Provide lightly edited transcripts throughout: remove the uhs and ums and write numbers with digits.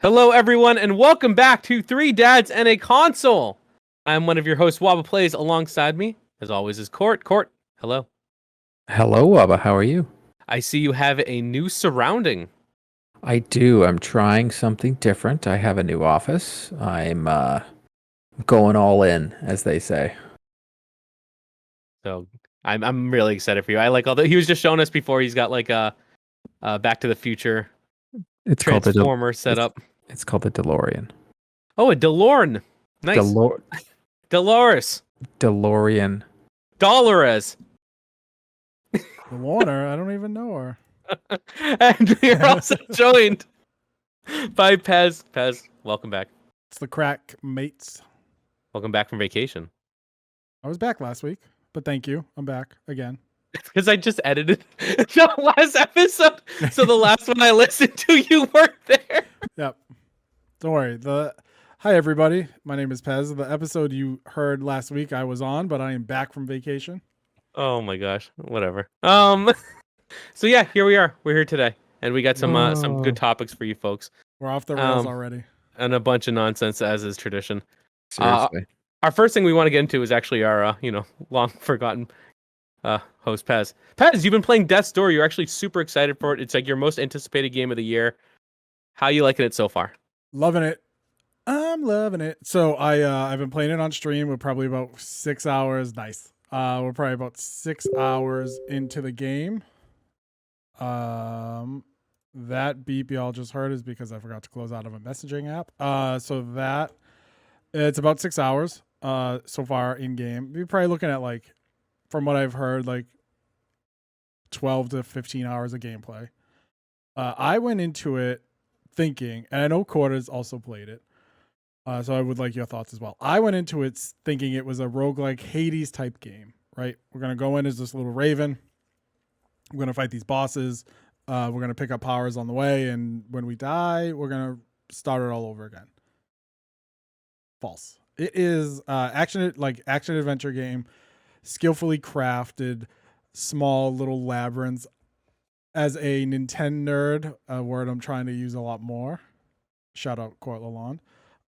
Hello, everyone, and welcome back to Three Dads and a Console. I'm one of your hosts, Waba Plays. Alongside me, as always, is Court. Court, hello. Hello, Waba. How are you? I see you have a new surrounding. I do. I'm trying something different. I have a new office. I'm going all in, as they say. So I'm really excited for you. I like all the. He was just showing us before. He's got like a Back to the Future It's called Transformer it's, setup. it's called the DeLorean. Oh, a DeLorean. Nice. Delor Dolores. DeLorean. Dolores. The Warner, I don't even know her. And we are also joined by Pez. Pez, welcome back. It's the crack mates. Welcome back from vacation. I was back last week, but thank you. I'm back again. Because I just edited the last episode, so the last one I listened to, you weren't there. Yep. Don't worry. Hi everybody. My name is Pez. The episode you heard last week I was on, but I am back from vacation. Oh my gosh, whatever. So yeah, here we are. We're here today, and we got some good topics for you folks, We're off the rails already. and a bunch of nonsense as is tradition. Seriously. Our first thing we want to get into is actually our long forgotten host Pez. Pez, you've been playing Death's Door. You're actually super excited for it. It's like your most anticipated game of the year. How you liking it so far? Loving it. I'm loving it. So I've been playing it on stream. We're probably about 6 hours. Nice. We're probably about 6 hours into the game. That beep y'all just heard is because I forgot to close out of a messaging app. So that it's about 6 hours so far in game. We're probably looking at, like, from what I've heard, like 12 to 15 hours of gameplay. I went into it thinking, and I know Quarters also played it, so I would like your thoughts as well. I went into it thinking it was a roguelike Hades type game, right? We're going to go in as this little raven. We're going to fight these bosses. We're going to pick up powers on the way, and when we die, we're going to start it all over again. False. It is action adventure game, skillfully crafted, small little labyrinths. As a Nintendo nerd, a word I'm trying to use a lot more. Shout out Court Lalonde.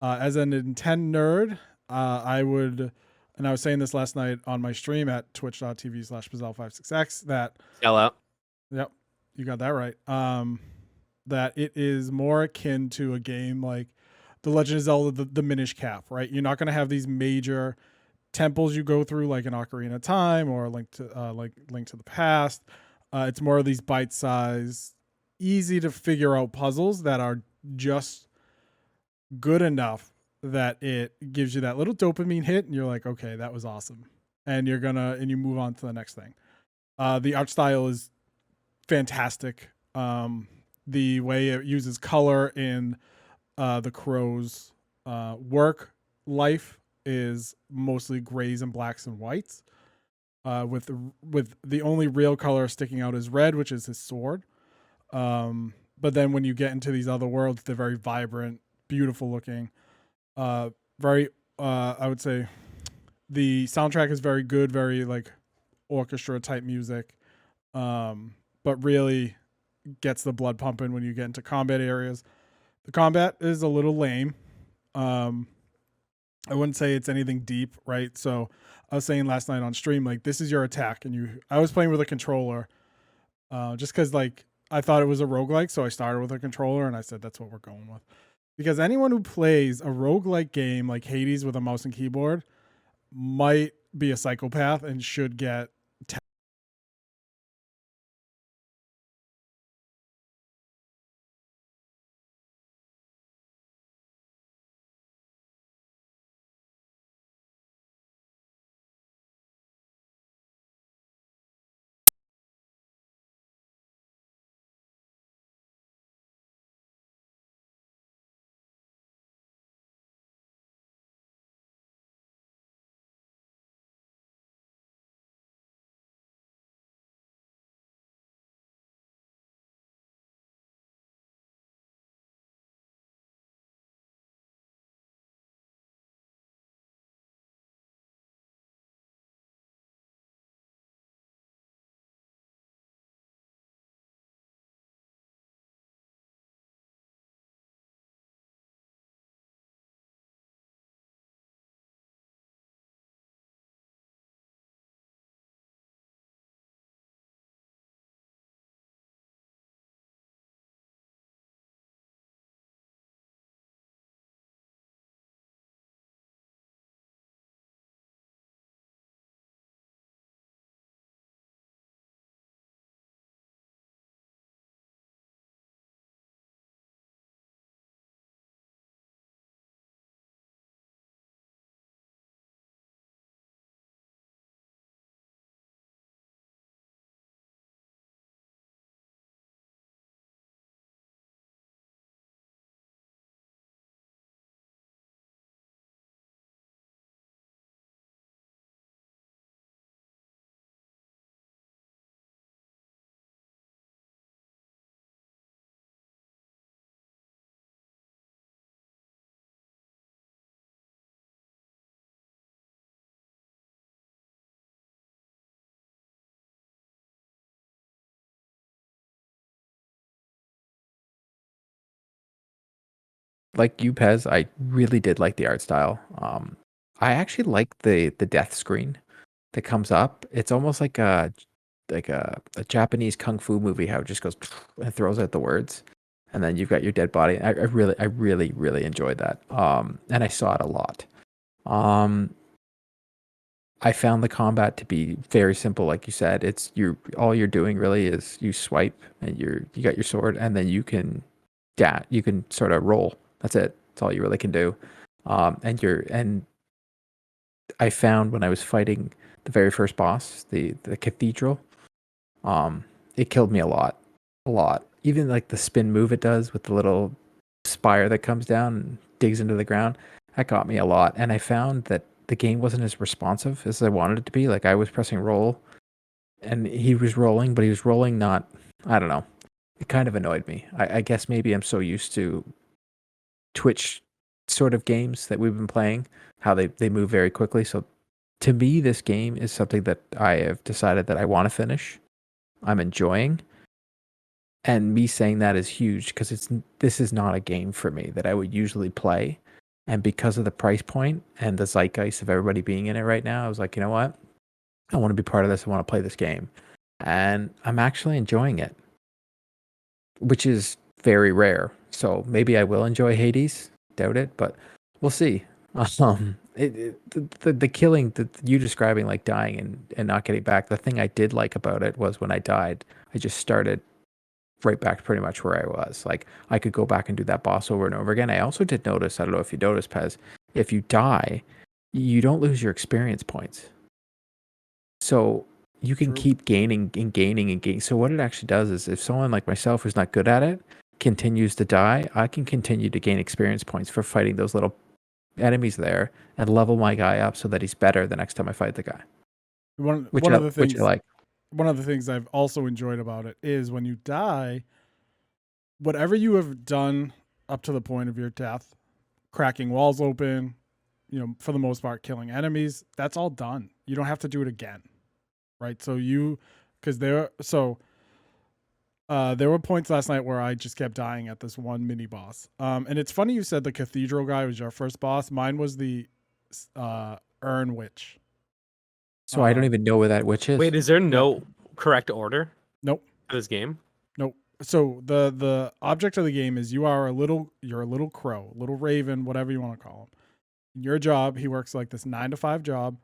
As a Nintendo nerd, I would, and I was saying this last night on my stream at twitch.tv/Pazelle56x that Sell out. Yep, you got that right. That it is more akin to a game like The Legend of Zelda: the Minish Cap, right? You're not going to have these major temples you go through like an Ocarina of Time or Link to the Past. It's more of these bite-sized, easy to figure out puzzles that are just good enough that it gives you that little dopamine hit, and you're like, okay, that was awesome, and you move on to the next thing. The art style is fantastic. The way it uses color in the crow's work life is mostly grays and blacks and whites. With the only real color sticking out is red, which is his sword. But then when you get into these other worlds, they're very vibrant, beautiful looking. I would say the soundtrack is very good, very like orchestra type music. But really gets the blood pumping when you get into combat areas. The combat is a little lame. I wouldn't say it's anything deep, right? So I was saying last night on stream, like, this is your attack, and I was playing with a controller, just because, like, I thought it was a roguelike, so I started with a controller, and I said that's what we're going with. Because anyone who plays a roguelike game like Hades with a mouse and keyboard might be a psychopath and should get like you, Pez, I really did like the art style. I actually like the death screen that comes up. It's almost like a Japanese kung fu movie, how it just goes and throws out the words, and then you've got your dead body. I really enjoyed that. And I saw it a lot. Um, I found the combat to be very simple, like you said. It's all you're doing really is you swipe and you got your sword, and then you can sort of roll. That's it. That's all you really can do. And I found when I was fighting the very first boss, the cathedral, um, it killed me a lot. Even like the spin move it does with the little spire that comes down and digs into the ground, that got me a lot. And I found that the game wasn't as responsive as I wanted it to be. Like I was pressing roll, and he was rolling, but he was rolling not. I don't know. It kind of annoyed me. I guess maybe I'm so used to Twitch sort of games that we've been playing, how they move very quickly. So to me, this game is something that I have decided that I want to finish. I'm enjoying. And me saying that is huge because this is not a game for me that I would usually play. And because of the price point and the zeitgeist of everybody being in it right now, I was like, you know what? I want to be part of this. I want to play this game. And I'm actually enjoying it, which is very rare. So maybe I will enjoy Hades. Doubt it, but we'll see. The killing that you describing, like dying and not getting back. The thing I did like about it was when I died, I just started right back to pretty much where I was. Like I could go back and do that boss over and over again. I also did notice, I don't know if you noticed, Pez, if you die, you don't lose your experience points. So you can True. keep gaining and gaining and gaining. So what it actually does is if someone like myself who's not good at it continues to die, I can continue to gain experience points for fighting those little enemies there and level my guy up so that he's better the next time I fight the guy. Which I like. One of the things I've also enjoyed about it is when you die, whatever you have done up to the point of your death, cracking walls open, for the most part, killing enemies, that's all done. You don't have to do it again. Right. So there were points last night where I just kept dying at this one mini boss. And it's funny you said the cathedral guy was your first boss. Mine was the urn witch. So I don't even know where that witch is. Wait, is there no correct order? Nope. For this game? Nope. So the object of the game is you're a little crow, little raven, whatever you want to call him. Your job, he works like this 9 to 5 job,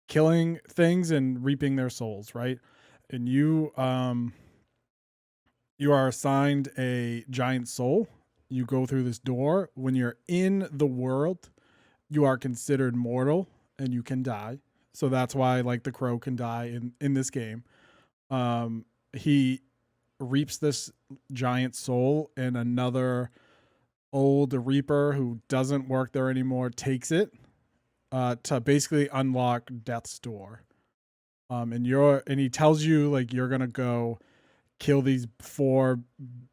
killing things and reaping their souls, right? And you are assigned a giant soul. You go through this door. When you're in the world, you are considered mortal and you can die. So that's why like the crow can die in this game. He reaps this giant soul and another old reaper who doesn't work there anymore takes it to basically unlock death's door. And he tells you like you're gonna go kill these 4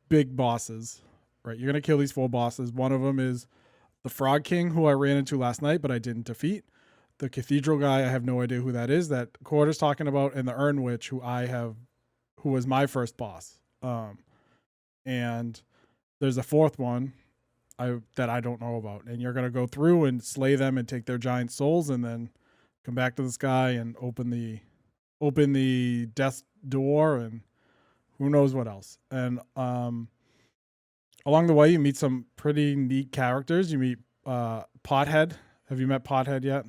big bosses, right? You're gonna kill these 4 bosses. One of them is the Frog King, who I ran into last night, but I didn't defeat. The Cathedral guy, I have no idea who that is. That Court is talking about, and the Urn Witch, who was my first boss. And there's a 4th one that I don't know about. And you're gonna go through and slay them and take their giant souls, and then come back to the sky and open the death door, and who knows what else. And along the way, you meet some pretty neat characters. You meet Pothead. Have you met Pothead yet?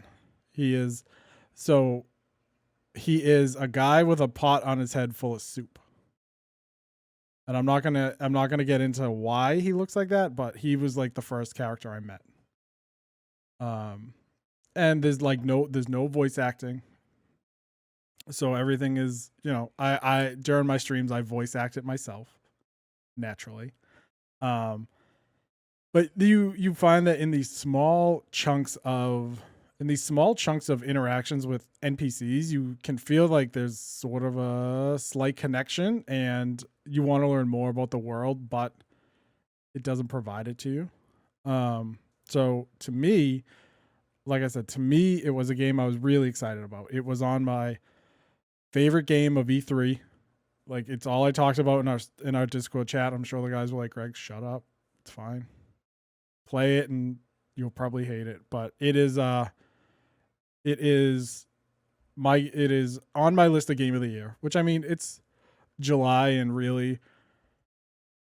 He is a guy with a pot on his head full of soup. And I'm not gonna get into why he looks like that, but he was like the first character I met. And there's no voice acting. So everything is, I during my streams I voice act it myself naturally. But you find that in these small chunks of interactions with NPCs, you can feel like there's sort of a slight connection and you want to learn more about the world, but it doesn't provide it to you. So to me, like I said, it was a game I was really excited about. It was on my favorite game of E3. Like it's all I talked about in our Discord chat. I'm sure the guys were like, "Greg, shut up. It's fine." Play it and you'll probably hate it, but it is on my list of game of the year, which I mean, it's July and really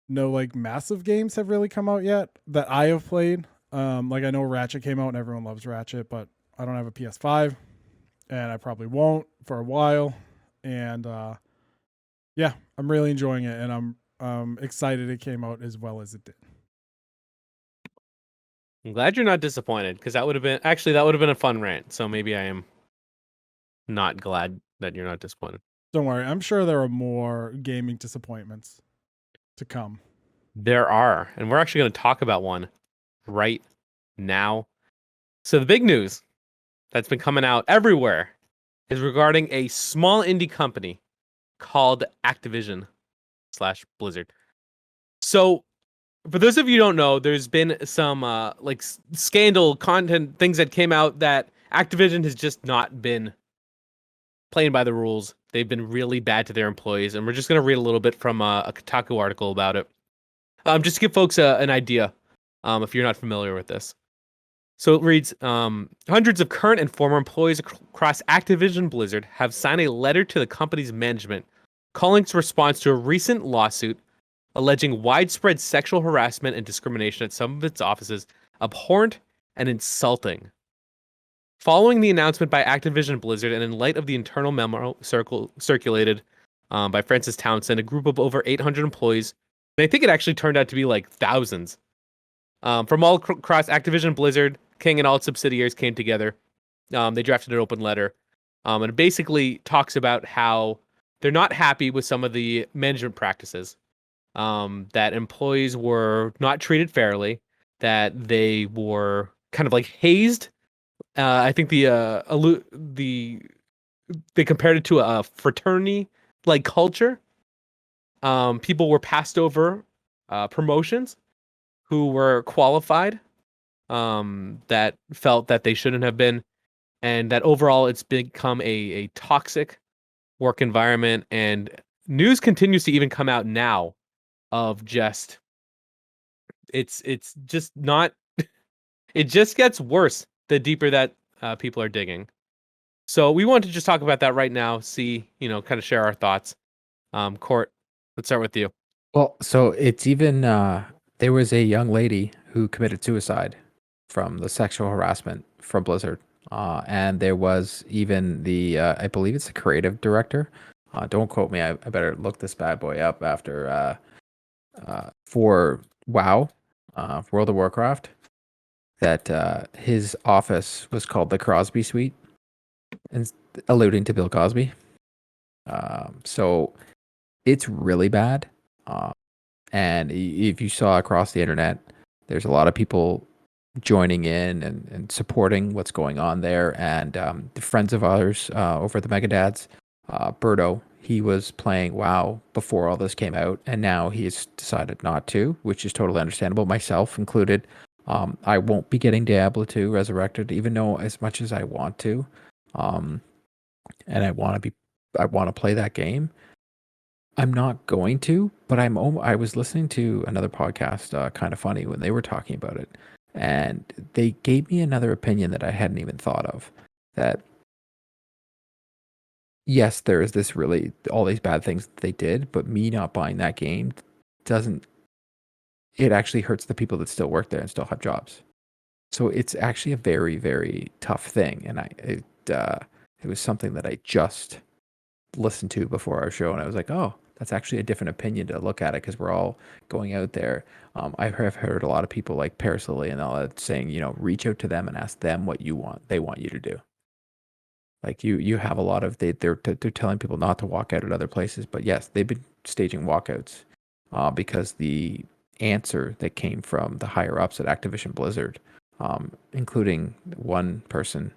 no like massive games have really come out yet that I have played. Like I know Ratchet came out and everyone loves Ratchet, but I don't have a PS5 and I probably won't for a while. And yeah, I'm really enjoying it and I'm excited it came out as well as it did. I'm glad you're not disappointed because that would have been a fun rant. So maybe I am not glad that you're not disappointed. Don't worry, I'm sure there are more gaming disappointments to come. There are, and we're actually going to talk about one right now. So the big news that's been coming out everywhere is regarding a small indie company called Activision / Blizzard. So for those of you who don't know, there's been some like scandal content things that came out that Activision has just not been playing by the rules. They've been really bad to their employees, and we're just going to read a little bit from a Kotaku article about it. Just to give folks an idea, if you're not familiar with this. So it reads, hundreds of current and former employees across Activision Blizzard have signed a letter to the company's management calling its response to a recent lawsuit alleging widespread sexual harassment and discrimination at some of its offices abhorrent and insulting. Following the announcement by Activision Blizzard and in light of the internal memo circulated by Francis Townsend, a group of over 800 employees, and I think it actually turned out to be like thousands, from all across Activision Blizzard, King and all its subsidiaries came together. They drafted an open letter, and it basically talks about how they're not happy with some of the management practices, that employees were not treated fairly, that they were kind of like hazed. I think they compared it to a fraternity like culture. People were passed over promotions who were qualified, that felt that they shouldn't have been, and that overall it's become a toxic work environment. And news continues to even come out now of just it's just not it just gets worse the deeper that people are digging. So we want to just talk about that right now, see, kind of share our thoughts. Court, let's start with you. Well, so it's even there was a young lady who committed suicide from the sexual harassment from Blizzard, and there was even the I believe it's the creative director. Don't quote me. I better look this bad boy up after for WoW, World of Warcraft. That his office was called the Crosby Suite, and alluding to Bill Cosby. So it's really bad. And if you saw across the internet, there's a lot of people joining in and supporting what's going on there. And the friends of ours over at the Megadads, Birdo, he was playing WoW before all this came out, and now he's decided not to, which is totally understandable, myself included. I won't be getting Diablo 2 Resurrected, even though as much as I want to, and I want to play that game. I'm not going to, but I was listening to another podcast, Kind of Funny, when they were talking about it, and they gave me another opinion that I hadn't even thought of. That yes, there is all these bad things that they did, but me not buying that game doesn't. It actually hurts the people that still work there and still have jobs. So it's actually a very, very tough thing, and it was something that I just listened to before our show, and I was like, oh, that's actually a different opinion to look at it, because we're all going out there. I have heard a lot of people like Paris Lily and all that saying, reach out to them and ask them what they want you to do. Like you have a lot of they're telling people not to walk out at other places, but yes, they've been staging walkouts because the answer that came from the higher ups at Activision Blizzard, including one person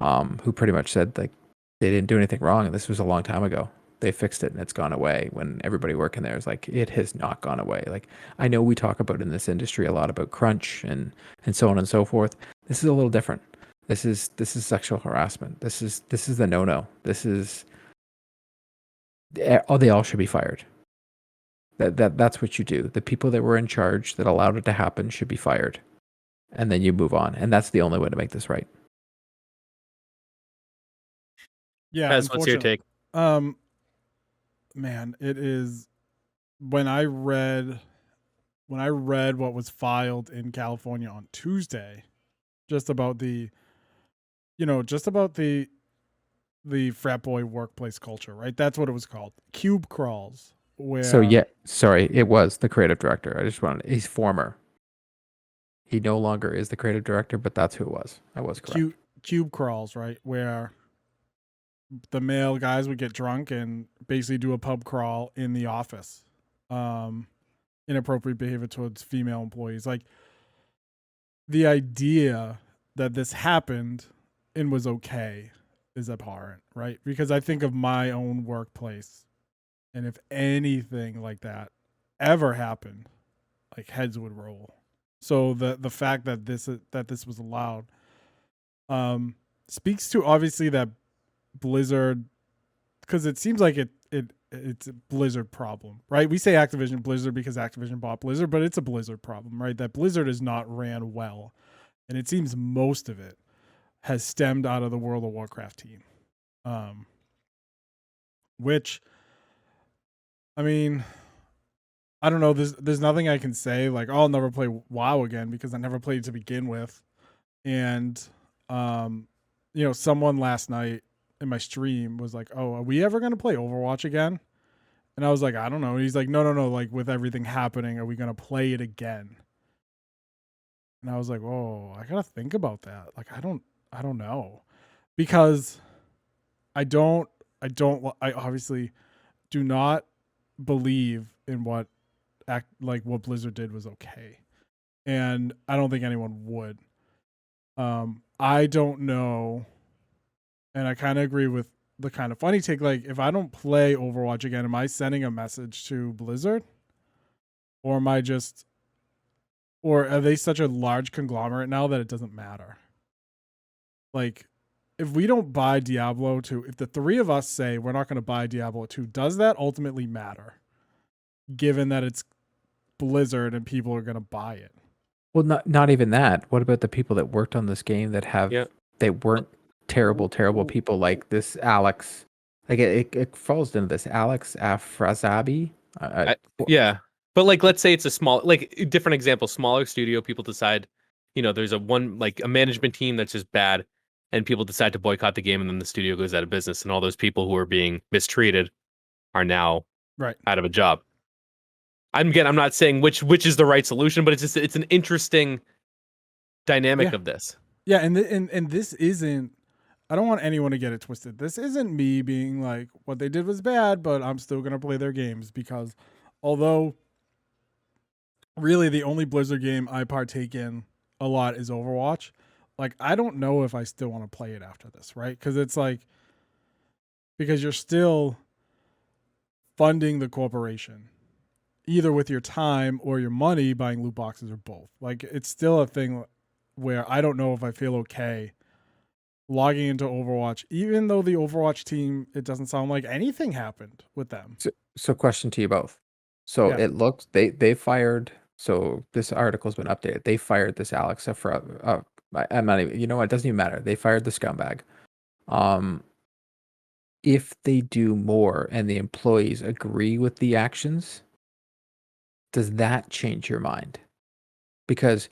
who pretty much said like they didn't do anything wrong, and this was a long time ago. They fixed it and it's gone away, when everybody working there is like, it has not gone away. Like, I know we talk about in this industry a lot about crunch and so on and so forth. This is a little different. This is sexual harassment. This is the no. They all should be fired. That's what you do. The people that were in charge that allowed it to happen should be fired. and then you move on. And that's the only way to make this right. Yeah, Pez, what's your take? Man, it is when I read what was filed in California on Tuesday, just about the frat boy workplace culture, right? That's what it was called. Cube crawls. So Where yeah, sorry, it was the creative director. I just wanted, he's former. He no longer is the creative director, but that's who it was. I was correct. cube crawls, right? Where the male guys would get drunk and basically do a pub crawl in the office. Inappropriate behavior towards female employees. Like, the idea that this happened and was okay is abhorrent, right? Because I think of my own workplace, and if anything like that ever happened, like, heads would roll. So the fact that this was allowed speaks to, obviously, that Blizzard, because it seems like it's a Blizzard problem, right? We say Activision Blizzard because Activision bought Blizzard, but it's a Blizzard problem, right? That Blizzard is not ran well, and it seems most of it has stemmed out of the World of Warcraft team, which, I mean, I don't know. There's nothing I can say. Like, oh, I'll never play WoW again because I never played to begin with, and someone last night in my stream was like, "Oh, are we ever gonna play Overwatch again?" And I was like, "I don't know." And he's like, "No. Like, with everything happening, are we gonna play it again?" And I was like, "Whoa, I gotta think about that." Like, I don't know, because I obviously do not believe in what Blizzard did was okay, and I don't think anyone would. I don't know. And I kind of agree with the kind of funny take. Like, if I don't play Overwatch again, am I sending a message to Blizzard? Or or are they such a large conglomerate now that it doesn't matter? Like, if we don't buy Diablo 2, if the three of us say we're not going to buy Diablo 2, does that ultimately matter? Given that it's Blizzard and people are going to buy it. Well, not even that. What about the people that worked on this game that they weren't terrible people like this Alex? Like, it falls into this Alex Afrazabi. Yeah, but like, let's say it's a small, like, different example, smaller studio. People decide, there's a management team that's just bad, and people decide to boycott the game, and then the studio goes out of business, and all those people who are being mistreated are now out of a job. I'm not saying which is the right solution, but it's an interesting dynamic of this. Yeah, and this isn't. I don't want anyone to get it twisted. This isn't me being like, what they did was bad, but I'm still gonna play their games, because although really the only Blizzard game I partake in a lot is Overwatch, like, I don't know if I still want to play it after this, right? Because it's like, because you're still funding the corporation, either with your time or your money, buying loot boxes, or both. Like, it's still a thing where I don't know if I feel okay logging into Overwatch, even though the Overwatch team, it doesn't sound like anything happened with them. So question to you both. So it looks they fired. So this article's been updated. They fired this Alex for I'm not even. You know what? It doesn't even matter. They fired the scumbag. If they do more and the employees agree with the actions, does that change your mind? Because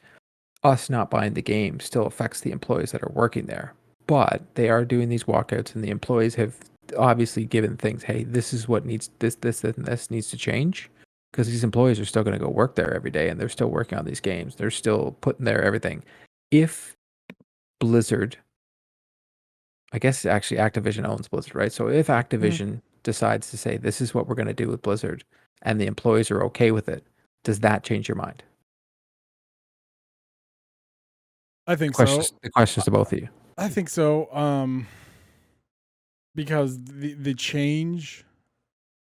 us not buying the game still affects the employees that are working there. But they are doing these walkouts, and the employees have obviously given things. Hey, this is what needs this, and this needs to change, because these employees are still going to go work there every day, and they're still working on these games. They're still putting their everything. If Blizzard, I guess actually Activision owns Blizzard, right? So if Activision decides to say this is what we're going to do with Blizzard, and the employees are okay with it, does that change your mind? I think so. The questions to both of you. I think so. Because the change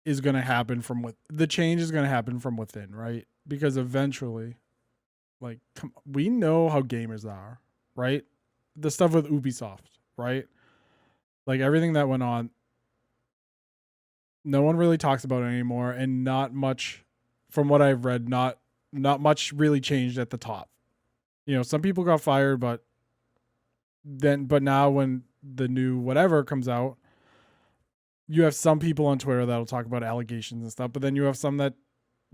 is going to happen from within, right? Because eventually, like, we know how gamers are, right? The stuff with Ubisoft, right? Like, everything that went on, no one really talks about it anymore, and not much, from what I've read, not much really changed at the top. Some people got fired, but now when the new whatever comes out, you have some people on Twitter that'll talk about allegations and stuff, but then you have some that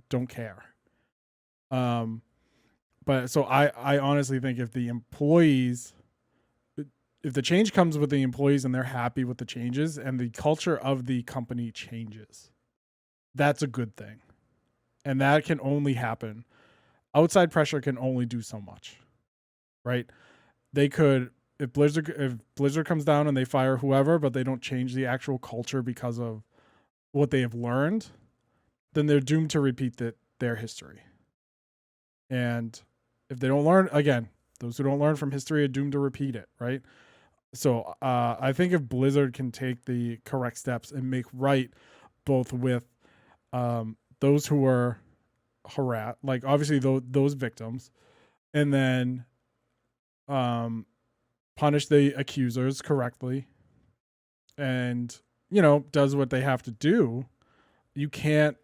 don't care. But so I honestly think if the change comes with the employees and they're happy with the changes and the culture of the company changes, that's a good thing. And that can only happen. Outside pressure can only do so much, right? They could, if Blizzard comes down and they fire whoever, but they don't change the actual culture because of what they have learned, then they're doomed to repeat their history. And if they don't learn, again, those who don't learn from history are doomed to repeat it, right? So I think if Blizzard can take the correct steps and make right both with those who were harassed, like obviously those victims, and then punish the accusers correctly, and does what they have to do, you can't.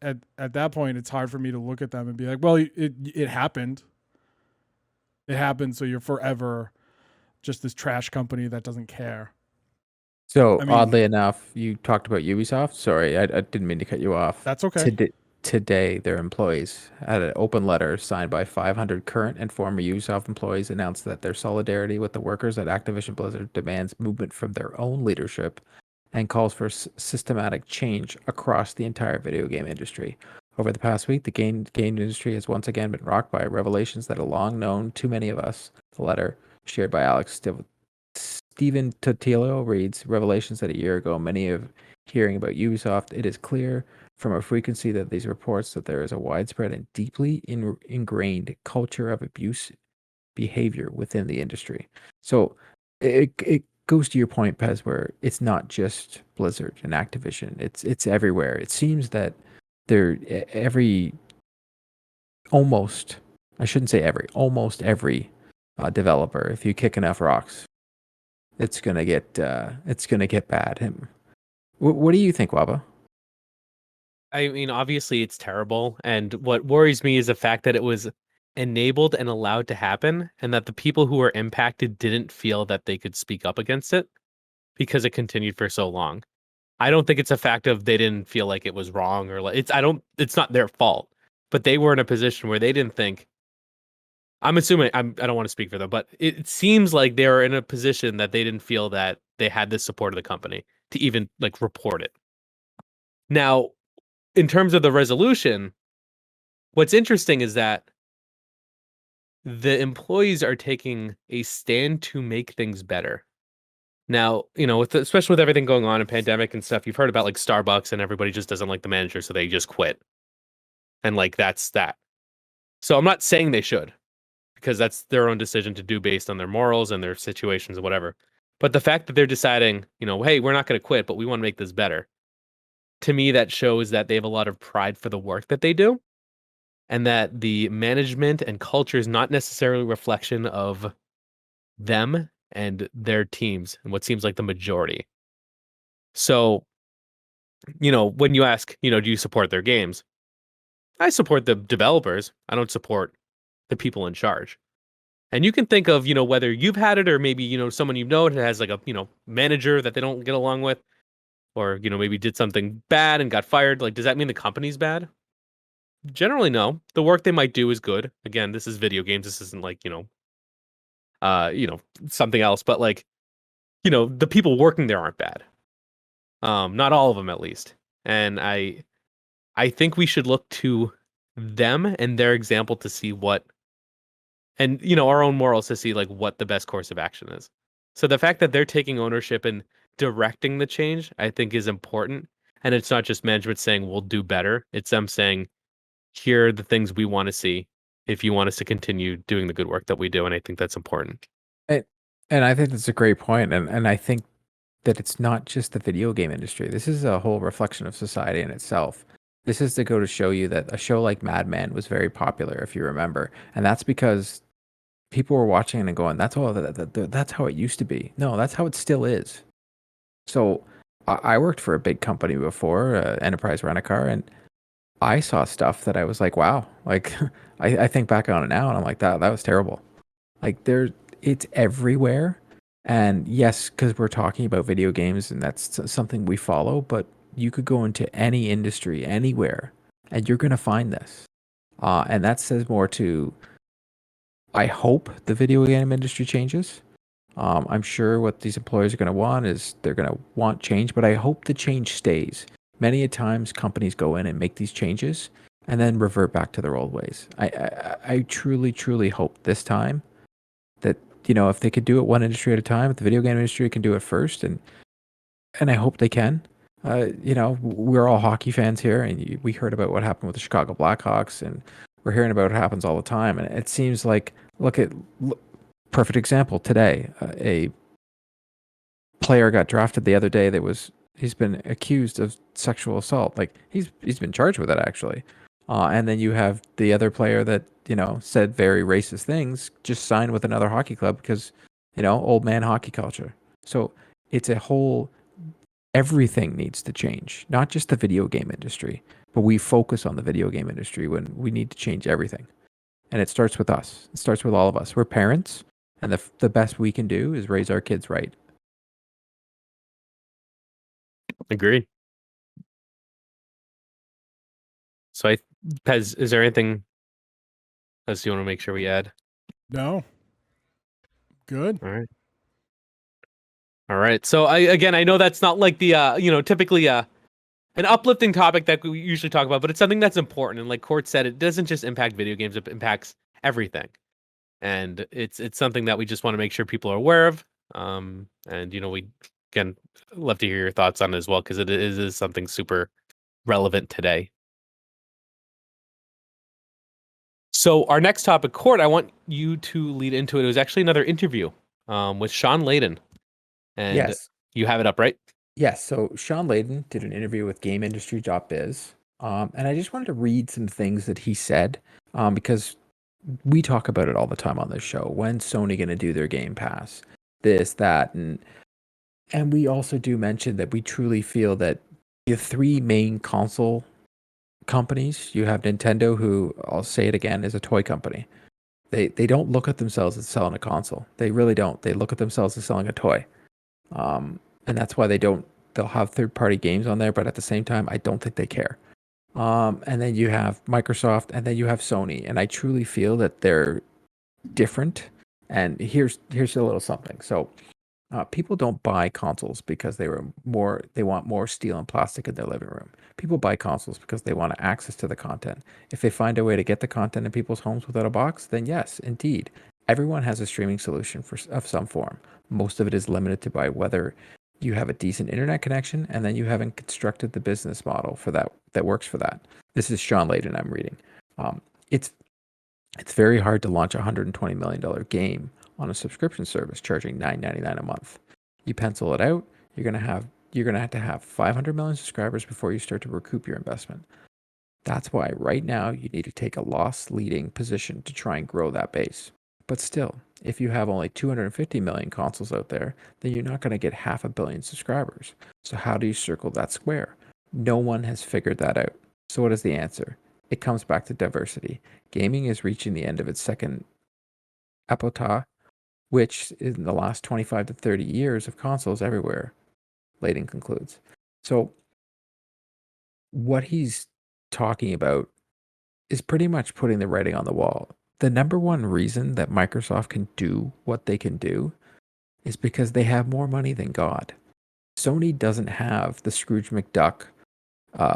At that point, it's hard for me to look at them and be like, well, it happened. It happened, so you're forever just this trash company that doesn't care. So oddly enough, you talked about Ubisoft. Sorry, I didn't mean to cut you off. That's okay. Today, their employees had an open letter signed by 500 current and former Ubisoft employees announced that their solidarity with the workers at Activision Blizzard demands movement from their own leadership and calls for systematic change across the entire video game industry. Over the past week, the game industry has once again been rocked by revelations that are long known to many of us. The letter, shared by Alex Stephen Totillo, reads, revelations that a year ago, many of hearing about Ubisoft, it is clear from a frequency that these reports that there is a widespread and deeply ingrained culture of abuse behavior within the industry. So it goes to your point, Pez, where it's not just Blizzard and Activision. It's everywhere. It seems that almost every developer, if you kick enough rocks, it's gonna get bad. What do you think, Waba? I mean, obviously it's terrible, and what worries me is the fact that it was enabled and allowed to happen, and that the people who were impacted didn't feel that they could speak up against it because it continued for so long. I don't think it's a fact of they didn't feel like it was wrong or like it's not their fault, but they were in a position where they didn't think. I'm assuming I don't want to speak for them, but it seems like they were in a position that they didn't feel that they had the support of the company to even like report it. Now, in terms of the resolution, what's interesting is that the employees are taking a stand to make things better. Now, especially with everything going on in pandemic and stuff, you've heard about like Starbucks and everybody just doesn't like the manager, so they just quit. And like that's that. So I'm not saying they should, because that's their own decision to do based on their morals and their situations and whatever. But the fact that they're deciding, hey, we're not going to quit, but we want to make this better. To me, that shows that they have a lot of pride for the work that they do, and that the management and culture is not necessarily a reflection of them and their teams and what seems like the majority. So, when you ask, do you support their games? I support the developers. I don't support the people in charge. And you can think of, whether you've had it or maybe, someone you know that has like a, manager that they don't get along with, or, maybe did something bad and got fired. Like, does that mean the company's bad? Generally, no. The work they might do is good. Again, this is video games. This isn't like, something else. But like, the people working there aren't bad. Not all of them, at least. And I think we should look to them and their example to see what, and our own morals to see like what the best course of action is. So the fact that they're taking ownership and directing the change, I think, is important. And it's not just management saying we'll do better. It's them saying, here are the things we want to see if you want us to continue doing the good work that we do. And I think that's important. And I think that's a great point. And I think that it's not just the video game industry. This is a whole reflection of society in itself. This is to go to show you that a show like Mad Men was very popular, if you remember. And that's because people were watching it and going, that's how it used to be. No, that's how it still is. So I worked for a big company before, Enterprise Rent-A-Car, and I saw stuff that I was like, wow. Like, I think back on it now and I'm like, that was terrible. Like, it's everywhere. And yes, because we're talking about video games and that's something we follow, but you could go into any industry, anywhere, and you're going to find this. And that says more to, I hope the video game industry changes. I'm sure what these employers are going to want is they're going to want change, but I hope the change stays. Many a times companies go in and make these changes and then revert back to their old ways. I truly, truly hope this time that, if they could do it one industry at a time, if the video game industry can do it first, and I hope they can. We're all hockey fans here, and we heard about what happened with the Chicago Blackhawks, and we're hearing about what happens all the time. And it seems like, perfect example today, a player got drafted the other day he's been accused of sexual assault. Like he's been charged with it actually. And then you have the other player that, said very racist things, just signed with another hockey club because, old man hockey culture. So it's a whole, everything needs to change, not just the video game industry, but we focus on the video game industry when we need to change everything. And it starts with us. It starts with all of us. We're parents, and the best we can do is raise our kids right. Agree. So Pez, is there anything else you want to make sure we add? No. Good. All right. So I know that's not like the typically an uplifting topic that we usually talk about, but it's something that's important. And like Court said, it doesn't just impact video games; it impacts everything. And it's something that we just want to make sure people are aware of. And we again love to hear your thoughts on it as well, because it is something super relevant today. So our next topic, Court, I want you to lead into it. It was actually another interview with Sean Layden. And Yes. You have it up, right? Yes. So Sean Layden did an interview with GameIndustry.biz. And I just wanted to read some things that he said, because we talk about it all the time on this show. When's Sony going to do their Game Pass? This, that, and we also do mention that we truly feel that the three main console companies, you have Nintendo, who, I'll say it again, is a toy company. They don't look at themselves as selling a console. They really don't. They look at themselves as selling a toy. And that's why they'll have third-party games on there, but at the same time, I don't think they care. And then you have Microsoft, and then you have Sony, and I truly feel that they're different. And here's a little something. So people don't buy consoles because they want more steel and plastic in their living room. People buy consoles because they want access to the content. If they find a way to get the content in people's homes without a box, then yes, indeed, everyone has a streaming solution of some form. Most of it is limited to by whether you have a decent internet connection, and then you haven't constructed the business model for that works for that. This is Sean Layden I'm reading. It's very hard to launch a $120 million game on a subscription service charging $9.99 a month. You pencil it out, you're gonna have to have 500 million subscribers before you start to recoup your investment. That's why right now you need to take a loss leading position to try and grow that base. But still, if you have only 250 million consoles out there, then you're not going to get 500 million subscribers. So how do you circle that square? No one has figured that out. So what is the answer? It comes back to diversity. Gaming is reaching the end of its second epitaph, which in the last 25 to 30 years of consoles everywhere, Layden concludes. So what he's talking about is pretty much putting the writing on the wall. The number one reason that Microsoft can do what they can do is because they have more money than God. Sony doesn't have the Scrooge McDuck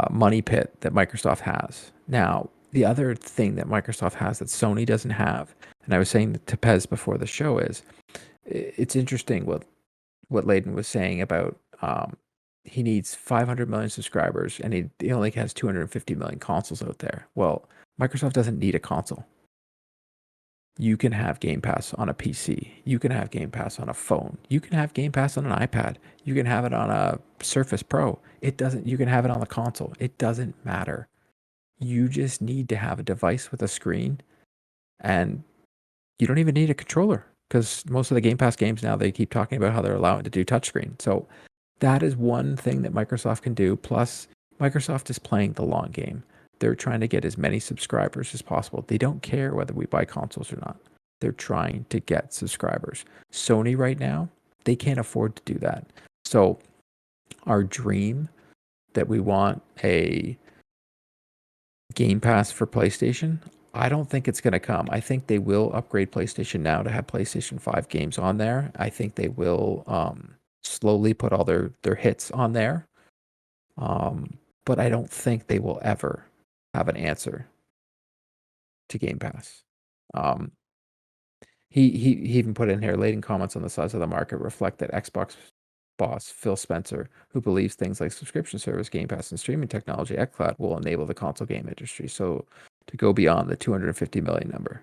money pit that Microsoft has. Now, the other thing that Microsoft has that Sony doesn't have, and I was saying to Pez before the show, is it's interesting what Layden was saying about he needs 500 million subscribers and he only has 250 million consoles out there. Well, Microsoft doesn't need a console. You can have Game Pass on a PC. You can have Game Pass on a phone. You can have Game Pass on an iPad. You can have it on a Surface Pro. You can have it on the console. It doesn't matter. You just need to have a device with a screen, and you don't even need a controller, because most of the Game Pass games now, they keep talking about how they're allowing to do touchscreen. So that is one thing that Microsoft can do. Plus, Microsoft is playing the long game. They're trying to get as many subscribers as possible. They don't care whether we buy consoles or not. They're trying to get subscribers. Sony right now, they can't afford to do that. So our dream that we want a Game Pass for PlayStation, I don't think it's going to come. I think they will upgrade PlayStation Now to have PlayStation 5 games on there. I think they will slowly put all their hits on there. But I don't think they will ever have an answer to Game Pass. He even put in here, latent comments on the size of the market reflect that Xbox boss Phil Spencer, who believes things like subscription service, Game Pass, and streaming technology, xCloud, will enable the console game industry so to go beyond the 250 million number.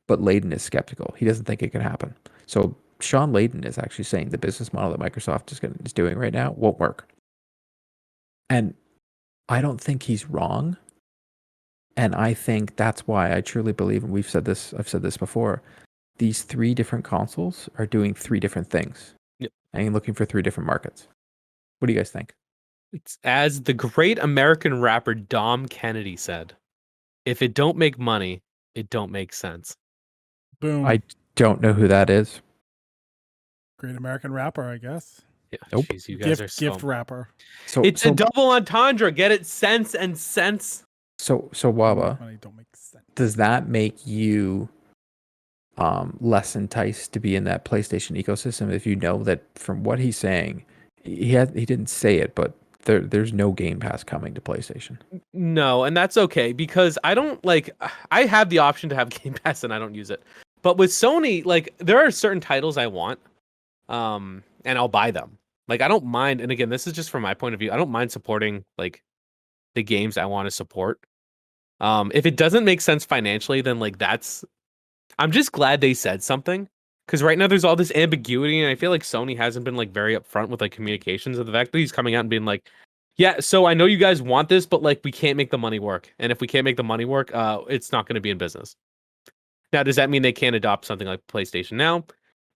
But Layden is skeptical. He doesn't think it can happen. So Sean Layden is actually saying the business model that Microsoft is doing right now won't work. And I don't think he's wrong. And I think that's why I truly believe, and I've said this before, these 3 different consoles are doing 3 different things. Yep. And looking for 3 different markets. What do you guys think? It's as the great American rapper Dom Kennedy said, if it don't make money, it don't make sense. Boom. I don't know who that is. Great American rapper, I guess. Yeah, Nope. Geez, you guys are Gift rapper. So it's a double entendre. Get it? Sense and sense. So Waba, Money don't make sense. does that make you less enticed to be in that PlayStation ecosystem if you know that from what he's saying, he didn't say it, but there's no Game Pass coming to PlayStation? No, and that's okay because I don't I have the option to have Game Pass and I don't use it. But with Sony, there are certain titles I want, and I'll buy them. I don't mind, and again, this is just from my point of view. I don't mind supporting the games I want to support. If it doesn't make sense financially, then I'm just glad they said something, because right now there's all this ambiguity, and I feel like Sony hasn't been very upfront with communications of the fact that he's coming out and being yeah, so I know you guys want this, but we can't make the money work, and if we can't make the money work, it's not going to be in business. Now, does that mean they can't adopt something like PlayStation Now?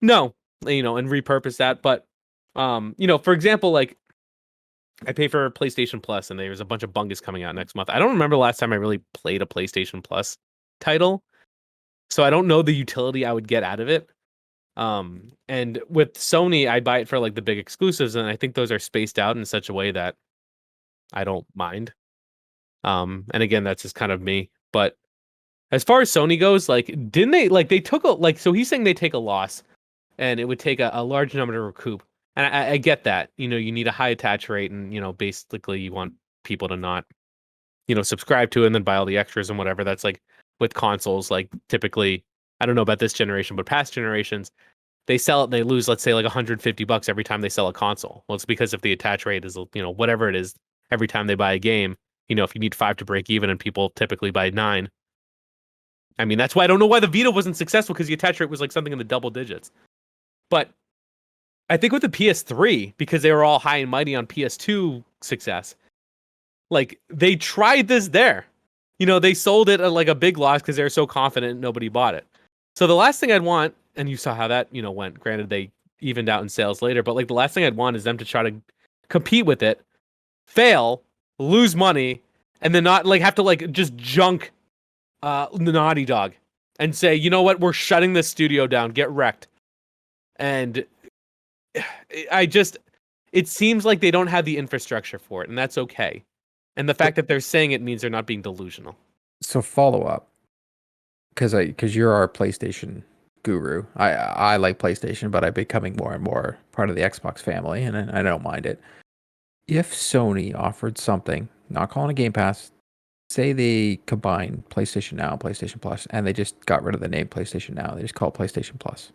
No, and repurpose that, but for example, I pay for PlayStation Plus, and there's a bunch of bungus coming out next month. I don't remember the last time I really played a PlayStation Plus title, so I don't know the utility I would get out of it. And with Sony, I buy it for the big exclusives, and I think those are spaced out in such a way that I don't mind. And again, that's just kind of me. But as far as Sony goes, didn't they they took so he's saying they take a loss, and it would take a large number to recoup. And I get that, you need a high attach rate, and basically you want people to not, subscribe to it and then buy all the extras and whatever. That's with consoles, typically, I don't know about this generation, but past generations, they sell it, they lose, let's say $150 every time they sell a console. Well, it's because if the attach rate is, whatever it is, every time they buy a game, if you need 5 to break even and people typically buy 9. I mean, that's why I don't know why the Vita wasn't successful, because the attach rate was something in the double digits. But I think with the PS3, because they were all high and mighty on PS2 success, they tried this there. They sold it at a big loss because they were so confident nobody bought it. So the last thing I'd want, and you saw how that, went. Granted, they evened out in sales later, but the last thing I'd want is them to try to compete with it, fail, lose money, and then not have to just junk Naughty Dog and say, you know what, we're shutting this studio down, get wrecked. And it seems like they don't have the infrastructure for it, and that's okay. And the fact that they're saying it means they're not being delusional. So follow up, because you're our PlayStation guru. I like PlayStation, but I'm becoming more and more part of the Xbox family, and I don't mind it. If Sony offered something, not calling a Game Pass, say they combine PlayStation Now and PlayStation Plus, and they just got rid of the name PlayStation Now, they just call it PlayStation Plus,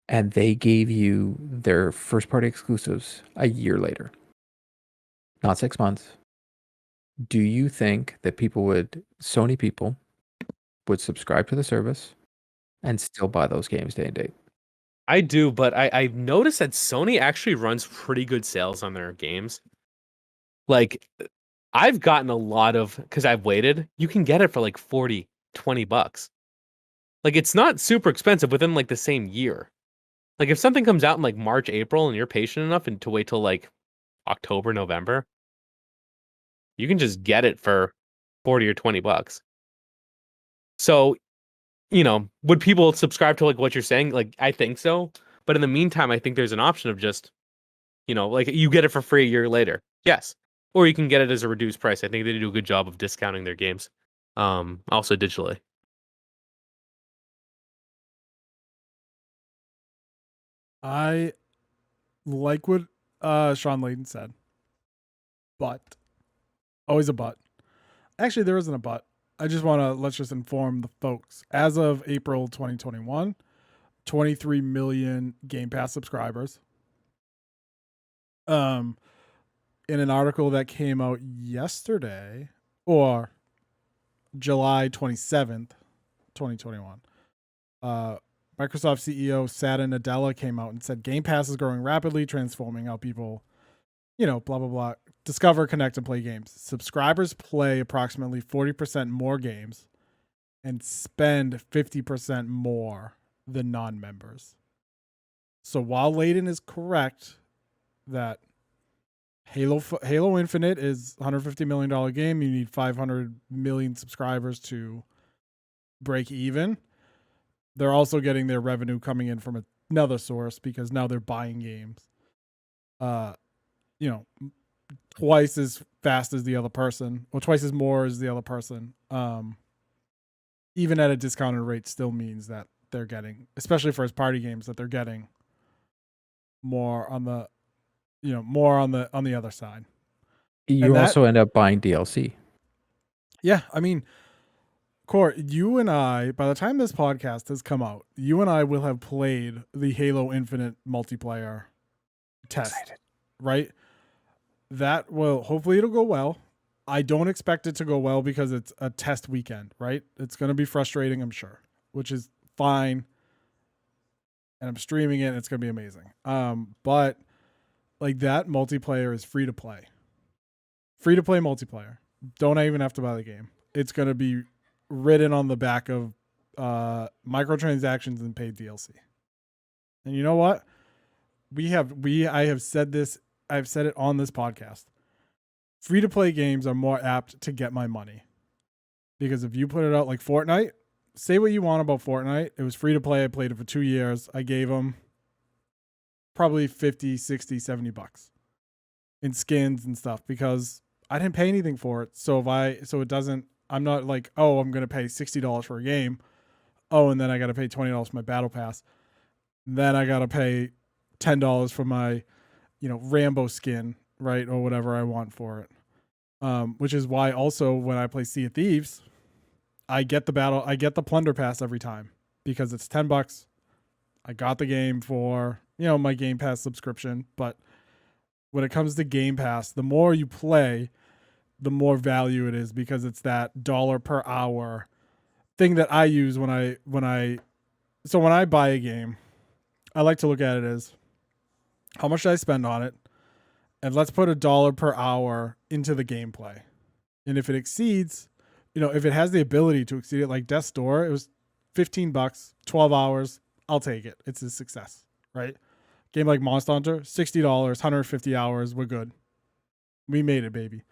and they gave you their first-party exclusives a year later, not 6 months, do you think that Sony people would subscribe to the service and still buy those games day and date? I do, but I've noticed that Sony actually runs pretty good sales on their games. I've gotten a lot of, because I've waited, you can get it for $40, $20. It's not super expensive within the same year. If something comes out in March, April, and you're patient enough and to wait till October, November, You can just get it for $40 or $20. So, would people subscribe to like what you're saying? Like, I think so. But in the meantime, I think there's an option of just, like you get it for free a year later. Yes. Or you can get it as a reduced price. I think they do a good job of discounting their games. Also digitally. I like what Sean Layden said, but always a but. Actually, there isn't a but. I just want to let's just inform the folks. As of April 2021, 23 million Game Pass subscribers. In an article that came out yesterday or July 27th, 2021, Microsoft CEO Satya Nadella came out and said Game Pass is growing rapidly, transforming how people, blah, blah, blah, discover, connect, and play games. Subscribers play approximately 40% more games and spend 50% more than non-members. So while Layden is correct that Halo Infinite is $150 million game, you need 500 million subscribers to break even. They're also getting their revenue coming in from another source because now they're buying games. Twice as fast as the other person, or twice as more as the other person. Even at a discounted rate, still means that they're getting, especially first party games, that they're getting more on the, on the other side. You also end up buying DLC. Yeah, I mean, Court, you and I, by the time this podcast has come out, you and I will have played the Halo Infinite multiplayer test, right? That will, hopefully it'll go well. I don't expect it to go well because it's a test weekend, right? It's going to be frustrating, I'm sure, which is fine. And I'm streaming it and it's going to be amazing. But like that multiplayer is free to play. Free to play multiplayer. Don't even have to buy the game. It's going to be written on the back of microtransactions and paid DLC. And you know what? I have said this. I've said it on this podcast. Free to play games are more apt to get my money. Because if you put it out like Fortnite, say what you want about Fortnite. It was free to play. I played it for 2 years. I gave them probably 50, 60, 70 bucks in skins and stuff because I didn't pay anything for it. So I'm not like, oh, I'm going to pay $60 for a game. Oh, and then I got to pay $20 for my battle pass. Then I got to pay $10 for my, Rambo skin, right? Or whatever I want for it. Which is why also when I play Sea of Thieves, I get the plunder pass every time because it's $10. I got the game for, my Game Pass subscription. But when it comes to Game Pass, the more you play, the more value it is because it's that dollar per hour thing that I use when I buy a game. I like to look at it as how much did I spend on it? And let's put $1 per hour into the gameplay. And if it exceeds, if it has the ability to exceed it, like Death's Door, it was $15, 12 hours. I'll take it. It's a success, right? Game like Monster Hunter, $60, 150 hours. We're good. We made it, baby.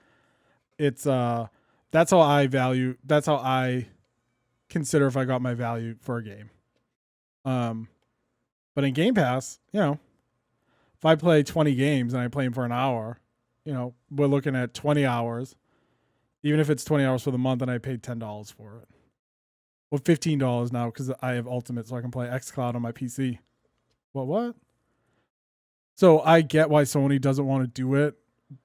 It's that's how I consider if I got my value for a game. But in Game Pass, if I play 20 games and I play them for an hour, we're looking at 20 hours. Even if it's 20 hours for the month and I paid $10 for it. Well, $15 now because I have Ultimate so I can play xCloud on my PC. What? So I get why Sony doesn't want to do it.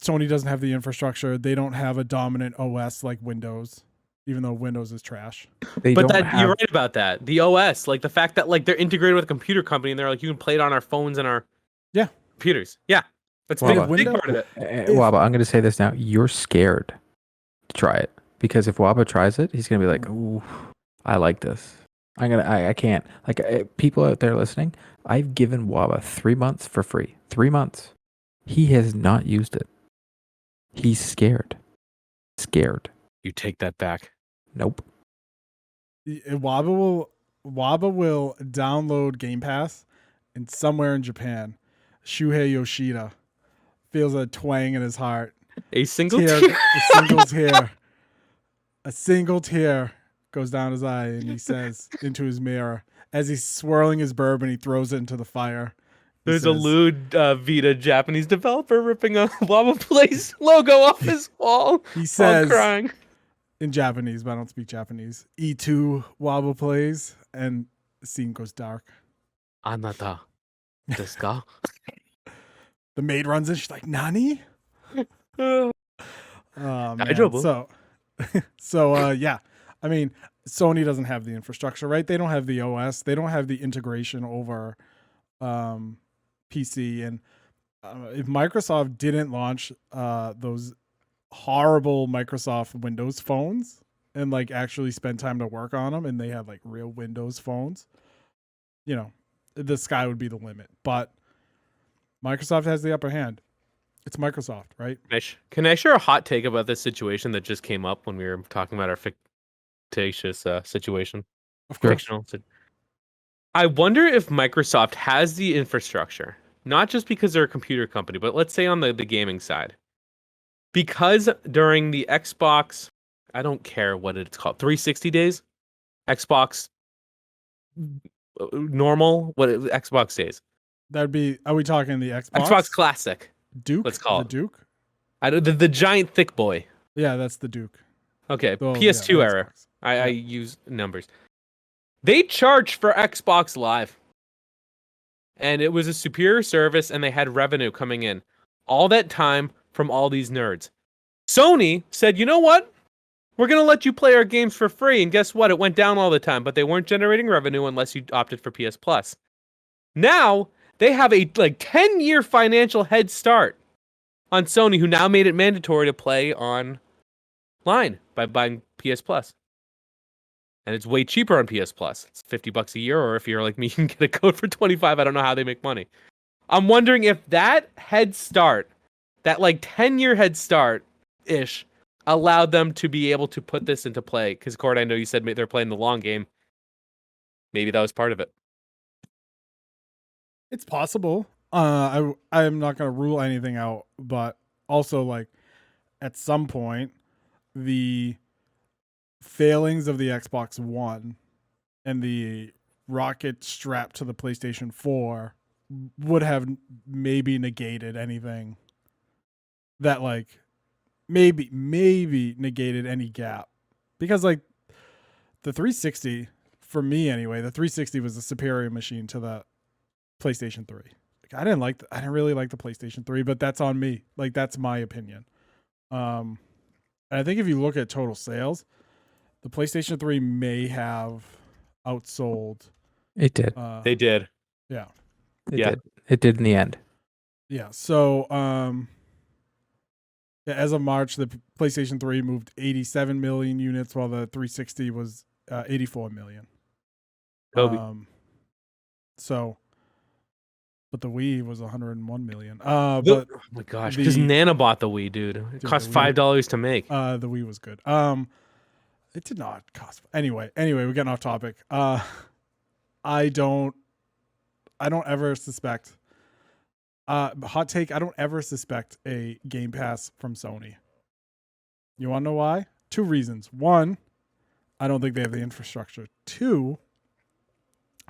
Sony doesn't have the infrastructure. They don't have a dominant OS like Windows, even though Windows is trash. You're right about that. The OS, like the fact that like they're integrated with a computer company and they're like, you can play it on our phones and our computers. Yeah. That's a big part of it. Waba, I'm going to say this now. You're scared to try it because if Waba tries it, he's going to be like, ooh, I like this. I can't. Like people out there listening, I've given Waba 3 months for free. 3 months. He has not used it. He's scared. You take that back. Nope. Waba will download Game Pass, and somewhere in Japan, Shuhei Yoshida feels a twang in his heart. A single tear, tear. a single tear goes down his eye, and he says into his mirror as he's swirling his bourbon, he throws it into the fire. There's a lewd Vita Japanese developer ripping a Wobble Place logo off his wall. He says, crying in Japanese, but I don't speak Japanese, E2 Wobble Plays, and the scene goes dark. Anata desu ka? The maid runs in, she's like, Nani? Oh, man. So, yeah. I mean, Sony doesn't have the infrastructure, right? They don't have the OS. They don't have the integration over PC. And if Microsoft didn't launch those horrible Microsoft Windows phones and like actually spend time to work on them, and they had like real Windows phones, you know, the sky would be the limit. But Microsoft has the upper hand. It's Microsoft, right? Can I share a hot take about this situation that just came up when we were talking about our fictitious situation? Of course. Fictional. I wonder if Microsoft has the infrastructure, not just because they're a computer company, but let's say on the gaming side. Because during the Xbox, I don't care what it's called, 360 days, Xbox normal, Xbox days. That'd be. Are we talking the Xbox? Xbox Classic. Duke. Let's call the it Duke. The giant thick boy. Yeah, that's the Duke. Okay, Well, PS2 yeah, era. Xbox. I use numbers. They charged for Xbox Live. And it was a superior service, and they had revenue coming in. All that time from all these nerds. Sony said, you know what? We're going to let you play our games for free. And guess what? It went down all the time, but they weren't generating revenue unless you opted for PS Plus. Now, they have a 10-year financial head start on Sony, who now made it mandatory to play online by buying PS Plus. And it's way cheaper on PS Plus. It's $50 a year, or if you're like me, you can get a code for $25. I don't know how they make money. I'm wondering if that head start, that 10-year head start-ish, allowed them to be able to put this into play. Because, Court, I know you said they're playing the long game. Maybe that was part of it. It's possible. I'm not going to rule anything out, but also at some point, the failings of the Xbox One and the rocket strapped to the PlayStation 4 would have maybe negated anything that maybe negated any gap, because the 360, for me anyway, the 360 was a superior machine to the PlayStation 3. I didn't really like the PlayStation 3, but that's on me. That's my opinion. And I think if you look at total sales, the PlayStation 3 may have outsold. It did. They did. Yeah. It did. It did in the end. Yeah. So, as of March, the PlayStation 3 moved 87 million units, while the 360 was 84 million. Kobe. But the Wii was 101 million. Oh my gosh, because Nana bought the Wii, dude. It cost $5 to make. The Wii was good. It did not cost. Anyway, we're getting off topic. I don't ever suspect. Hot take: I don't ever suspect a Game Pass from Sony. You want to know why? 2 reasons. 1, I don't think they have the infrastructure. 2,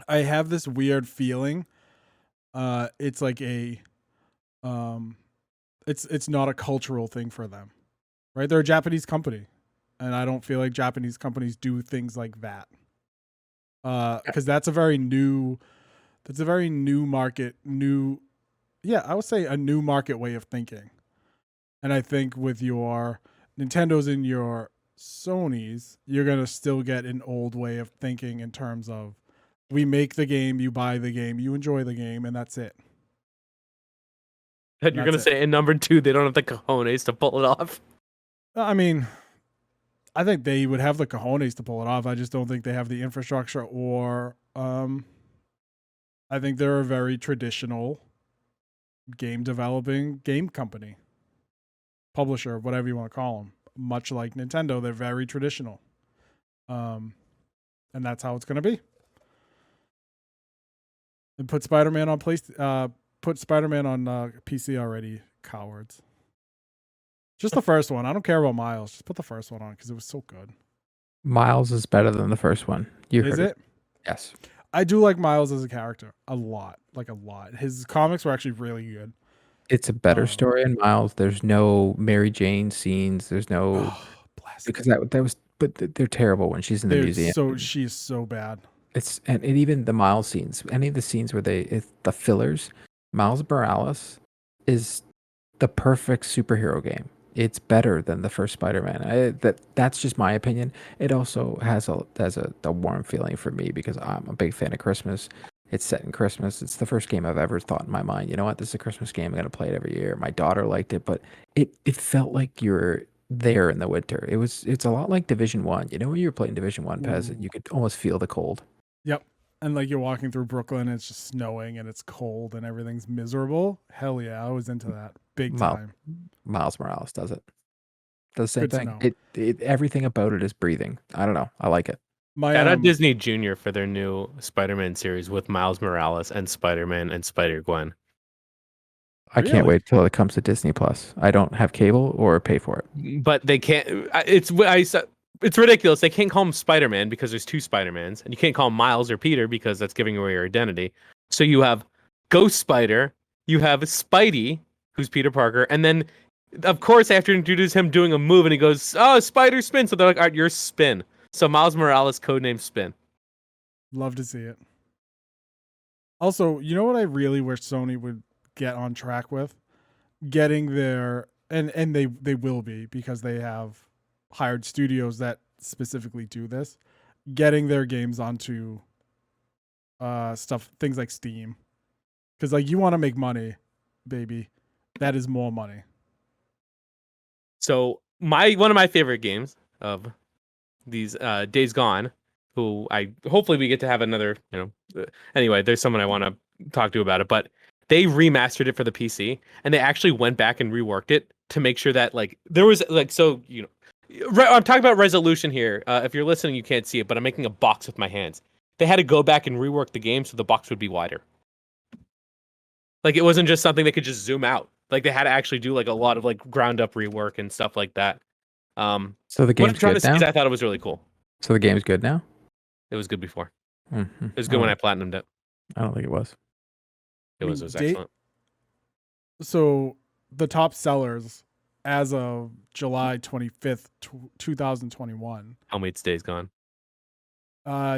I have this weird feeling. It's it's not a cultural thing for them, right? They're a Japanese company, and I don't feel like Japanese companies do things like that. Because that's a very new market, I would say a new market way of thinking. And I think with your Nintendos and your Sonys, you're going to still get an old way of thinking in terms of, we make the game, you buy the game, you enjoy the game, and that's it. And you're going to say in number 2, they don't have the cojones to pull it off? I mean, I think they would have the cojones to pull it off. I just don't think they have the infrastructure, or I think they're a very traditional game developing game company, publisher, whatever you want to call them. Much like Nintendo, they're very traditional. And that's how it's going to be. And put Spider-Man on PC already, cowards. Just the first one. I don't care about Miles. Just put the first one on because it was so good. Miles is better than the first one. You Is heard it? Yes. I do like Miles as a character a lot. Like a lot. His comics were actually really good. It's a better story in Miles. There's no Mary Jane scenes. There's no because that was but they're terrible when she's in the museum. She's so bad. And even the Miles scenes, any of the scenes where the fillers, Miles Morales is the perfect superhero game. It's better than the first Spider-Man. That's just my opinion. It also has a warm feeling for me because I'm a big fan of Christmas. It's set in Christmas. It's the first game I've ever thought in my mind, you know what, this is a Christmas game. I'm going to play it every year. My daughter liked it, but it felt like you're there in the winter. It's a lot like Division 1. You know when you were playing Division 1, Pez, you could almost feel the cold. Yep. And like you're walking through Brooklyn, it's just snowing and it's cold and everything's miserable. Hell yeah, I was into that big time. Miles Morales does it. Does the same Good to thing. know. Everything about it is breathing. I don't know. I like it. Shout out Disney Junior for their new Spider-Man series with Miles Morales and Spider-Man and Spider-Gwen. I can't wait till it comes to Disney Plus. I don't have cable or pay for it. But they can't. It's ridiculous. They can't call him Spider-Man because there's two Spider-Mans, and you can't call him Miles or Peter because that's giving away your identity. So you have Ghost Spider, you have Spidey, who's Peter Parker, and then, of course, they have to introduce him doing a move, and he goes, "Oh, Spider Spin." So they're like, "All right, you're Spin." So Miles Morales, codename Spin. Love to see it. Also, you know what I really wish Sony would get on track with? Getting their and they will be because they have hired studios that specifically do this. Getting their games onto things like Steam. Because like you want to make money, baby. That is more money. So one of my favorite games of these Days Gone, who hopefully we get to have another, anyway, there's someone I want to talk to about it, but they remastered it for the PC and they actually went back and reworked it to make sure that like there was like, so, I'm talking about resolution here. If you're listening, you can't see it, but I'm making a box with my hands. They had to go back and rework the game so the box would be wider. Like it wasn't just something they could just zoom out. Like they had to actually do like a lot of like ground up rework and stuff like that. So the game's good now? I thought it was really cool. So the game's good now? It was good before. Mm-hmm. It was good when I platinumed it. I don't think it was. It was excellent. So the top sellers as of July 25th, 2021. Tell me it's Days Gone.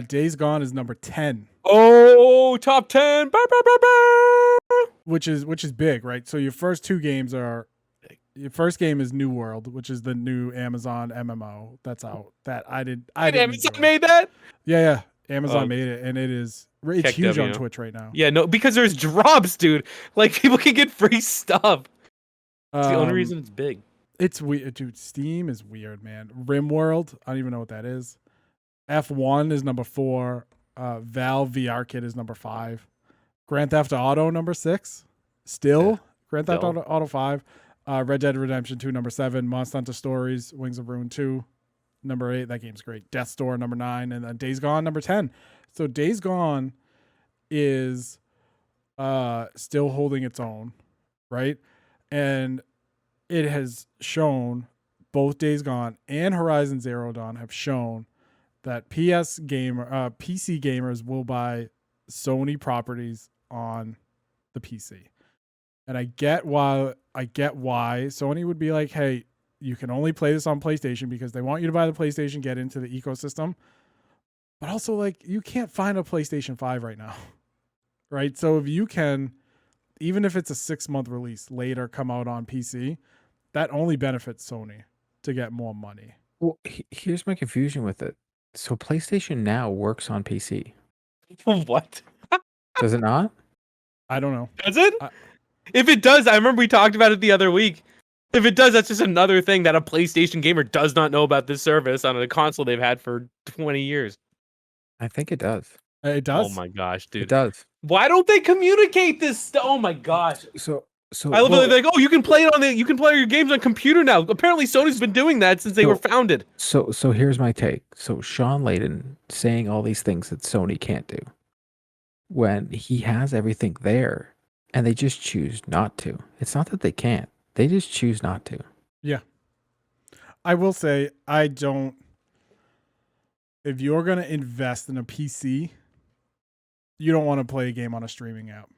Days Gone is number 10. Oh, top 10. Which is big, right? So your first two games are your first game is New World, which is the new Amazon MMO that's out. That I didn't Amazon made that? Yeah. Amazon made it, and it's huge on Twitch right now. Yeah, no, because there's drops, dude. Like people can get free stuff. It's the only reason it's big. It's weird, dude. Steam is weird, man. RimWorld, I don't even know what that is. F1 is number 4. Valve VR Kit is number 5. Grand Theft Auto number 6. Grand Theft Auto 5. Red Dead Redemption 2 number 7. Monster Hunter Stories Wings of Ruin 2 number 8. That game's great. Death's Door number 9, and then Days Gone number 10. So Days Gone is still holding its own, right? And it has shown, both Days Gone and Horizon Zero Dawn have shown that PC gamers will buy Sony properties on the PC. And I get why Sony would be like, hey, you can only play this on PlayStation because they want you to buy the PlayStation, get into the ecosystem. But also, like, you can't find a PlayStation 5 right now, right? So if you can, even if it's a 6-month release later, come out on PC, that only benefits Sony to get more money. Well, here's my confusion with it. So PlayStation Now works on PC. What? Does it not? I don't know. Does it? If it does, I remember we talked about it the other week. If it does, that's just another thing that a PlayStation gamer does not know about this service on a console they've had for 20 years. I think it does. It does? Oh my gosh, dude. It does. Why don't they communicate this? Oh my gosh. So I love it. They're like, oh, you can play your games on computer now. Apparently Sony's been doing that since they were founded. So here's my take. So Sean Layden saying all these things that Sony can't do when he has everything there and they just choose not to. It's not that they can't. They just choose not to. Yeah. I will say I don't. If you're gonna invest in a PC, you don't want to play a game on a streaming app.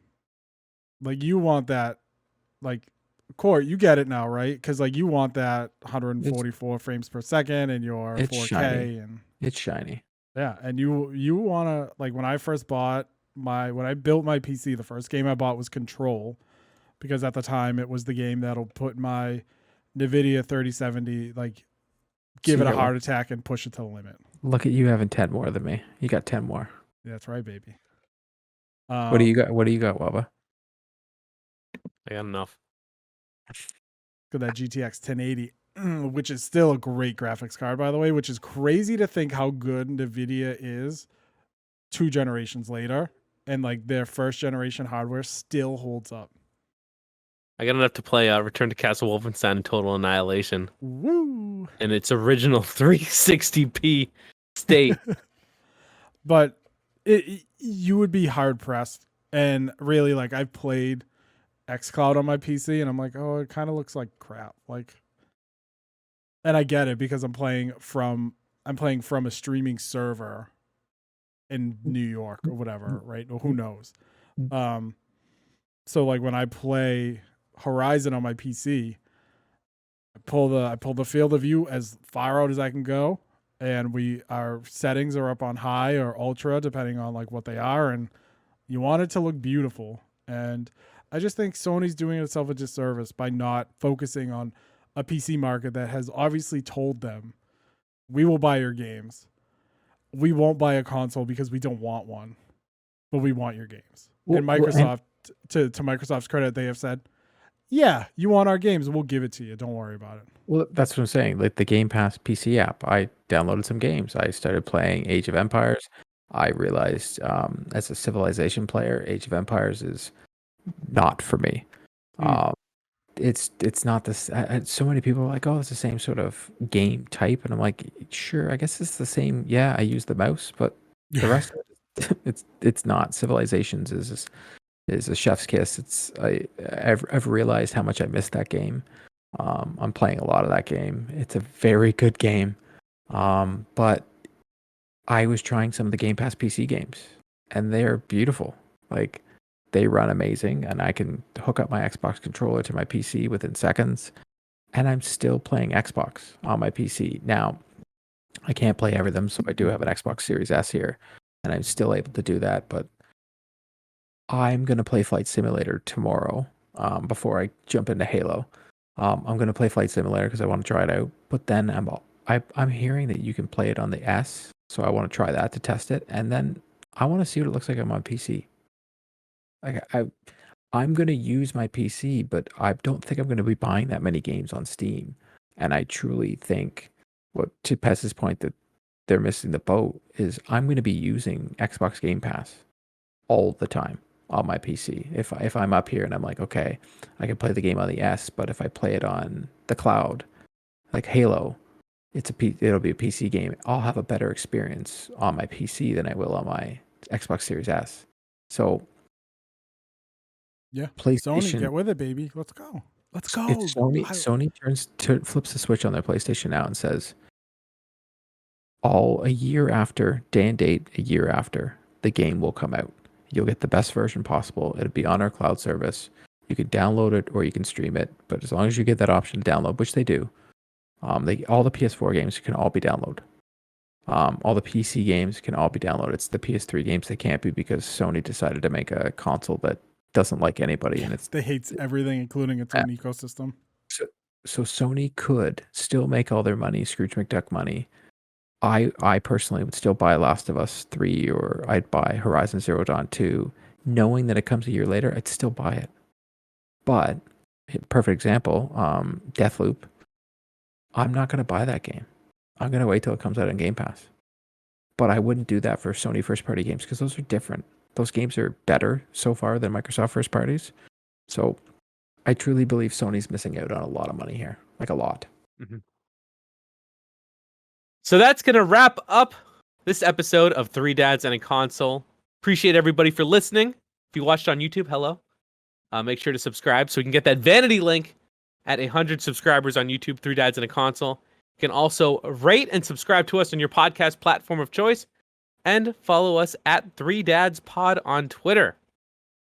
Like you want that, like Court, you get it now, right? Because like you want that 144 frames per second and your It's 4K shiny. and It's shiny. yeah, and you wanna like when I built my PC, the first game I bought was Control, because at the time it was the game that'll put my NVIDIA 3070 like give So it you a got heart attack and push it to the limit. Look at you having 10 more than me. You got 10 more. Yeah, that's right, baby. What do you got? What do you got, Waba? I got enough. Got that GTX 1080, which is still a great graphics card, by the way, which is crazy to think how good NVIDIA is 2 generations later. And like their first generation hardware still holds up. I got enough to play Return to Castle Wolfenstein Total Annihilation. Woo! In its original 360p state. But you would be hard pressed. And really, like I've played xCloud on my PC and I'm like, oh, it kind of looks like crap. Like, and I get it because I'm playing from a streaming server in New York or whatever, right? Or who knows? So like when I play Horizon on my PC, I pull the field of view as far out as I can go, and our settings are up on high or ultra depending on like what they are, and you want it to look beautiful. And I just think Sony's doing itself a disservice by not focusing on a PC market that has obviously told them, we will buy your games. We won't buy a console because we don't want one, but we want your games. And Microsoft, to Microsoft's credit, they have said, yeah, you want our games, we'll give it to you. Don't worry about it. Well, that's what I'm saying. Like the Game Pass PC app, I downloaded some games. I started playing Age of Empires. I realized as a Civilization player, Age of Empires is not for me. It's not this. So many people are like, oh, it's the same sort of game type, and I'm like, sure, I guess it's the same. Yeah, I use the mouse, but the rest of it, it's not. Civilizations is a chef's kiss. I've realized how much I missed that game. I'm playing a lot of that game. It's a very good game, but I was trying some of the Game Pass PC games, and they're beautiful. Like they run amazing, and I can hook up my Xbox controller to my PC within seconds, and I'm still playing Xbox on my PC. Now, I can't play every of them, so I do have an Xbox Series S here, and I'm still able to do that, but I'm going to play Flight Simulator tomorrow before I jump into Halo. I'm going to play Flight Simulator because I want to try it out, but then I'm hearing that you can play it on the S, so I want to try that to test it, and then I want to see what it looks like on my PC. Like I'm going to use my PC, but I don't think I'm going to be buying that many games on Steam. And I truly think, to Pez's point, that they're missing the boat is I'm going to be using Xbox Game Pass all the time on my PC. If I'm up here and I'm like, okay, I can play the game on the S, but if I play it on the cloud, like Halo, it'll be a PC game. I'll have a better experience on my PC than I will on my Xbox Series S. So yeah, PlayStation, Sony, get with it, baby. Let's go. Let's go. It's Sony flips the switch on their PlayStation now and says, a year after, day and date, a year after, the game will come out. You'll get the best version possible. It'll be on our cloud service. You can download it or you can stream it. But as long as you get that option to download, which they do, all the PS4 games can all be downloaded. All the PC games can all be downloaded. It's the PS3 games that can't be because Sony decided to make a console that doesn't like anybody, and they hates everything, including its own ecosystem. So Sony could still make all their money, Scrooge McDuck money. I personally would still buy Last of Us 3, or I'd buy Horizon Zero Dawn 2, knowing that it comes a year later. I'd still buy it. But perfect example, Deathloop. I'm not going to buy that game. I'm going to wait till it comes out on Game Pass. But I wouldn't do that for Sony first-party games because those are different. Those games are better so far than Microsoft first parties. So I truly believe Sony's missing out on a lot of money here. Like a lot. Mm-hmm. So that's going to wrap up this episode of Three Dads and a Console. Appreciate everybody for listening. If you watched on YouTube, hello. Make sure to subscribe so we can get that vanity link at 100 subscribers on YouTube, Three Dads and a Console. You can also rate and subscribe to us on your podcast platform of choice, and follow us at 3dadspod on Twitter.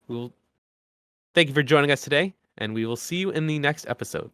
Thank you for joining us today, and we will see you in the next episode.